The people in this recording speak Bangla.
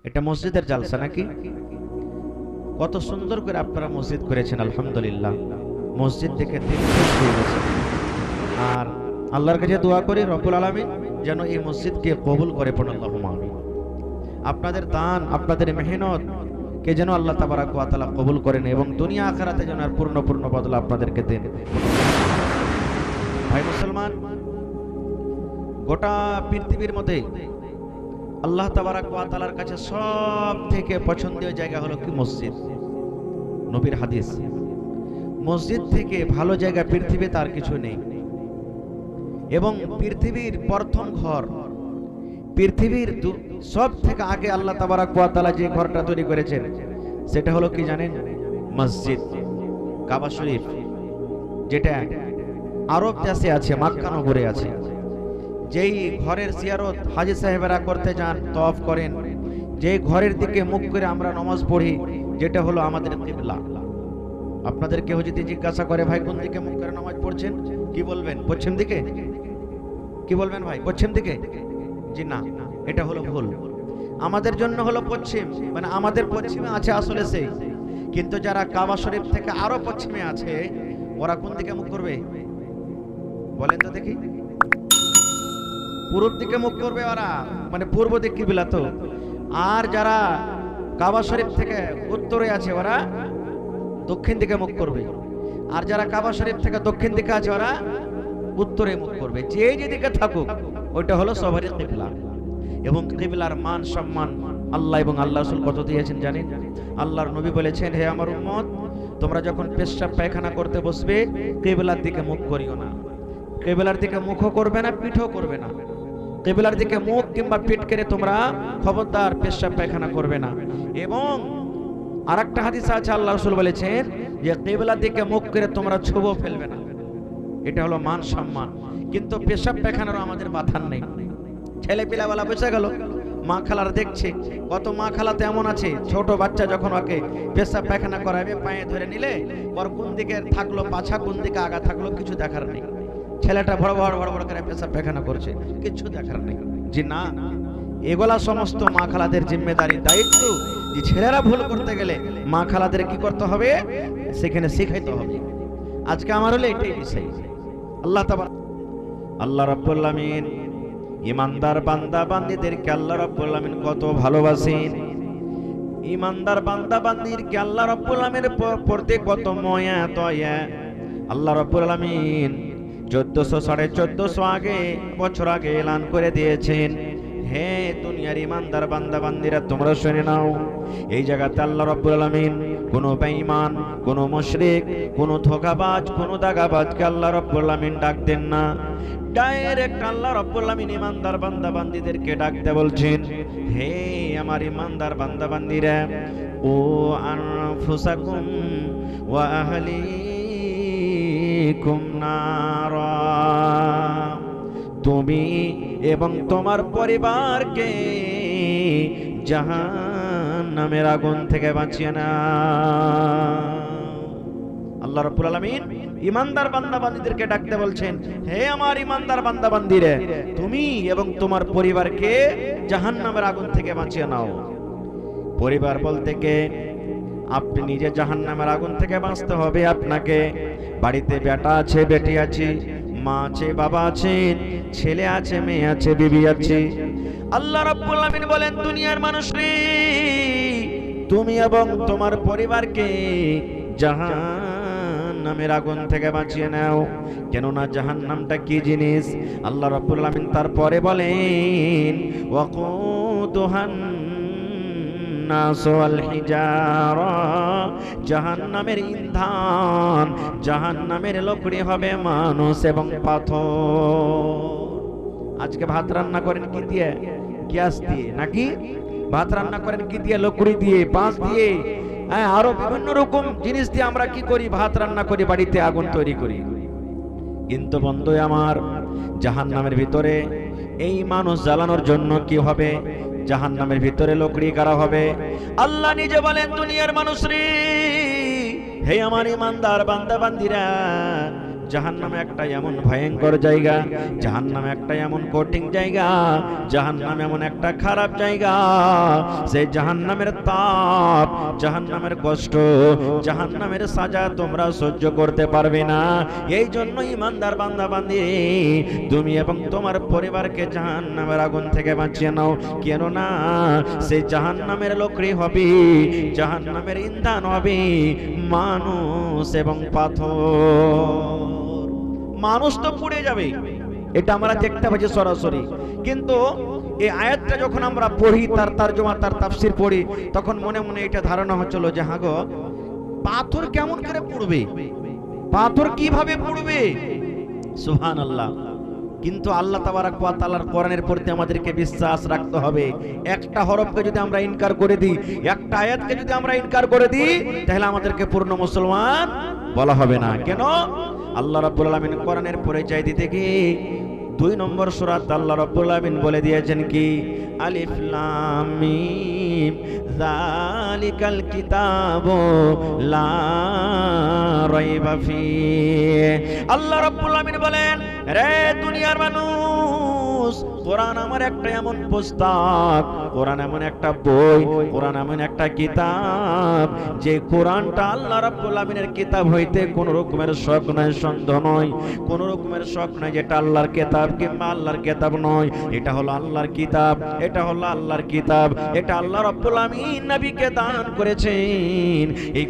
এটা মসজিদের জালসা নাকি? কত সুন্দর করে আপনারা মসজিদ করেছেন, আলহামদুলিল্লাহ। মসজিদ দেখে দিল খুশ হয়ে গেছে। আর আল্লাহর কাছে দোয়া করি রব্বুল আলামিন যেন এই মসজিদকে কবুল করে, পড়ুন আল্লাহুম্মা আমিন। আপনাদের দান, আপনাদের মেহনত কে যেন আল্লাহ তাবারাক ওয়া তাআলা কবুল করেন এবং দুনিয়া আখিরাতে যেন আর পূর্ণ পূর্ণ বদলা আপনাদেরকে দেন। ভাই মুসলমান, গোটা পৃথিবীর মধ্যে আল্লাহ তাবারাক ওয়া তাআলার কাছে সব থেকে পছন্দীয় জায়গা হলো কি? মসজিদ। নবীর হাদিস, মসজিদ থেকে ভালো জায়গা পৃথিবীতে আর কিছু নেই। এবং পৃথিবীর প্রথম ঘর, পৃথিবীর সব থেকে আগে আল্লাহ তাবারাক ওয়া তাআলা যে ঘরটা তৈরি করেছেন সেটা হলো কি জানেন? মসজিদ, কাবা শরীফ, যেটা আরব দেশে আছে, মক্কা নগরে আছে। যেই ঘরের জিয়ারত হাজী সাহেবেরা করতে যান, তওয়াফ করেন, যে ঘরের দিকে মুখ করে আমরা নামাজ পড়ি, যেটা হলো আমাদের কিবলা। আপনাদের কেউ যদি জিজ্ঞাসা করে ভাই কোন দিকে মুখ করে নামাজ পড়ছেন, কি বলবেন? পশ্চিম দিকে। কি বলবেন ভাই? পশ্চিম দিকে? জি না, এটা হলো ভুল। আমাদের জন্য হলো পশ্চিম, মানে আমাদের পশ্চিমে আছে আসলে সেই। কিন্তু যারা কাবা শরীফ থেকে আরো পশ্চিমে আছে, ওরা কোন দিকে মুখ করবে বলেন তো দেখি? পূর্ব দিকে মুখ করবে ওরা, মানে পূর্ব দিক কিবলা তো। আর যারা কাবা শরীফ থেকে উত্তরে আছে ওরা দক্ষিণ দিকে মুখ করবে। আর যারা কাবা শরীফ থেকে দক্ষিণ দিকে আছে ওরা উত্তরে মুখ করবে। যে যেদিকে থাকুক ওইটা হলো সবারই কিবলা। এবং কিবলার মান সম্মান আল্লাহ এবং আল্লাহ রাসূল কত দিয়েছেন জানেন? আল্লাহর নবী বলেছেন, হে আমার উম্মত, তোমরা যখন পেশাব পায়খানা করতে বসবে কিবলার দিকে মুখ করিও না। কিবলার দিকে মুখও করবে না, পিঠও করবে না। কিবলার দিকে মুখ কিংবা পিঠ করে তোমরা খবরদার পেশাব পায়খানা করবে না। এবং আরেকটা হাদিস আছে, আল্লাহ রাসূল বলেছেন যে কিবলার দিকে মুখ করে তোমরা ছুঁবো ফেলবে না। এটা হলো মান সম্মান। কিন্তু পেশাব পায়খানারও আমাদের বাধার নেই। ছেলে পিলাওয়ালা বসে গেল, মা খালার দেখছে। কত মা খালাতে এমন আছে, ছোট বাচ্চা যখন ওকে পেশাব পায়খানা করাবে পায়ে ধরে নিলে ওর কোন দিকে থাকলো পাছা, কোন দিকে আগা থাকলো কিছু দেখার নেই। ছেলেটা বড় বড় বড় বড় করে পেশাব পায়খানা করছে, কিছু দেখার নেই। জি না, এগুলা সমস্ত মা খালাদের জিম্মেদারি, দায়িত্ব। যে ছেলেরা ভুল করতে গেলে মা খালাদের কি করতে হবে? সেখানে শিখাইতে হবে। আজকে আমার হলো এটাই বিষয়। আল্লাহ রাব্বুল আলামিন ইমানদার বান্দা বান্দীদেরকে আল্লাহ রাব্বুল আলামিন কত ভালোবাসেন। ইমানদার বান্দা বান্দীদেরকে আল্লাহ রাব্বুল আলামিনের প্রতি কত মায়া দয়া। আল্লাহ রাব্বুল আলামিন 1400 বছর আগে এলান করে দিয়েছেন, হে দুনিয়ার ইমানদার বান্দা বান্দীরা তোমরা শুনে নাও। এই জায়গাতে আল্লাহ রাব্বুল আলামিন কোনো বেঈমান, কোনো মুশরিক, কোনো ধোঁকাবাজ, কোনো দাগাবাজকে আল্লাহ রাব্বুল আলামিন ডাক দেন না। ডাইরেক্ট আল্লাহ রাব্বুল আলামিন ইমানদার বান্দা বান্দীদেরকে ডাকতে বলছেন, হে আমার ইমানদার বান্দা বান্দীরা, ও আনফুসাকুম ওয়া আহলিকুম নারা, তুমি এবং তোমার পরিবারকে জাহান্নামের আগুন থেকে বাঁচিয়ে নাও। আল্লাহ রাব্বুল আলামিন ইমানদার বান্দা বান্দীদেরকে ডাকতে বলছেন, হে আমার ইমানদার বান্দা বান্দীরা, তুমি এবং তোমার পরিবারকে জাহান্নামের আগুন থেকে বাঁচিয়ে নাও। পরিবার বলতে কে? আপনি নিজে জাহান্নামের আগুন থেকে বাঁচতে হবে আপনাকে। বাড়িতে বেটা আছে, বেটি আছে, মা আছে, বাবা আছেন, ছেলে আছে, মেয়ে আছে, বিবি আছে। আল্লাহ রাব্বুল আলামিন বলেন, দুনিয়ার মানুষ রে, তুমি এবং তোমার পরিবারকে জাহান্নামের আগুন থেকে বাঁচিয়ে নাও। কেননা জাহান্নামটা কি জিনিস? আল্লাহ রাব্বুল আলামিন তারপরে বলেন, ওয়াকুদুহান নাস ওয়াল হিজারা, জাহান্নামের ইন্ধন, জাহান্নামের লকড়ি হবে মানুষ এবং পাথর। আজকে ভাত রান্না করেন কি দিয়ে? গ্যাস দিয়ে নাকি? ভাত রান্না করেন কি দিয়ে? লকড়ি দিয়ে, বাঁশ দিয়ে, হ্যাঁ, আরো বিভিন্ন রকম জিনিস দিয়ে আমরা কি করি? ভাত রান্না করি, বাড়িতে আগুন তৈরি করি। কিন্তু বন্ধু আমার, জাহান্নামের ভিতরে এই মানুষ জ্বালানোর জন্য কি হবে? জাহান্নামের ভিতরে লকড়ি কারা হবে? আল্লাহ নিজে বলেন, দুনিয়ার মানুষ রে, হে আমার ইমানদার বান্দা বান্দীরা, জাহান্নামে একটা এমন ভয়ঙ্কর জায়গা, জাহান্নামে একটা এমন কঠিন জায়গা, জাহান্নাম এমন একটা খারাপ জায়গা, সেই জাহান্নামের তাপ, জাহান্নামের কষ্ট, জাহান্নামের সাজা তোমরা সহ্য করতে পারবে না। এই জন্য ইমানদার বান্দা বান্দি, তুমি এবং তোমার পরিবারকে জাহান্নামের আগুন থেকে বাঁচিয়ে নাও। কেন না সেই জাহান্নামের লকড়ি হবে, জাহান্নামের ইন্ধন হবে মানুষ এবং পাথর। মানুষ তো পুড়ে যাবে, এটা আমরা দেখতে পাচ্ছি সরাসরি। কিন্তু এই আয়াতটা যখন আমরা পড়ি, তার তরজমা, তার তাফসীর পড়ি, তখন মনে মনে এটা ধারণা হচ্ছিল যে হ্যাঁ গো, পাথর কেমন করে পুড়বে, পাথর কিভাবে পুড়বে, সুবহানাল্লাহ। কিন্তু আল্লাহ তাবারক ওয়া তাআলার কোরআনের প্রতি আমাদেরকে বিশ্বাস রাখতে হবে। একটা হরফকে যদি আমরা ইনকার করে দিই, একটা আয়াতকে যদি আমরা ইনকার করে দিই, তাহলে আমাদেরকে পূর্ণ মুসলমান বলা হবে না। কেন? আল্লাহ রাব্বুল আলামিন কোরআনের পরিচয় দিতে গিয়ে 2 নম্বর সূরাতে আল্লাহ রাব্বুল আলামিন বলে দিয়েছেন কি, আলিফ লাম মিম যালিকাল কিতাবু লা রাইবা ফিহি। আল্লাহ রাব্বুল আলামিন বলেন, রে দুনিয়ার মানুষ, কোরআন আমার একটা এমন পুস্তক, কোরআন এমন একটা বই, কোরআন এমন একটা কিতাব, যে কোরআনটা আল্লাহ রাব্বুল আলামিনের কিতাব হইতে কোন রকমের শক নাই, সন্দেহ নয়, কোন রকমের শক নাই যেটা আল্লাহর কিতাব কিংবা আল্লাহর কিতাব নয়। এটা হলো আল্লাহর কিতাব, এটা হলো আল্লাহর কিতাব, এটা আল্লাহ রাব্বুল আলামিন নবীকে দান করেছেন। এই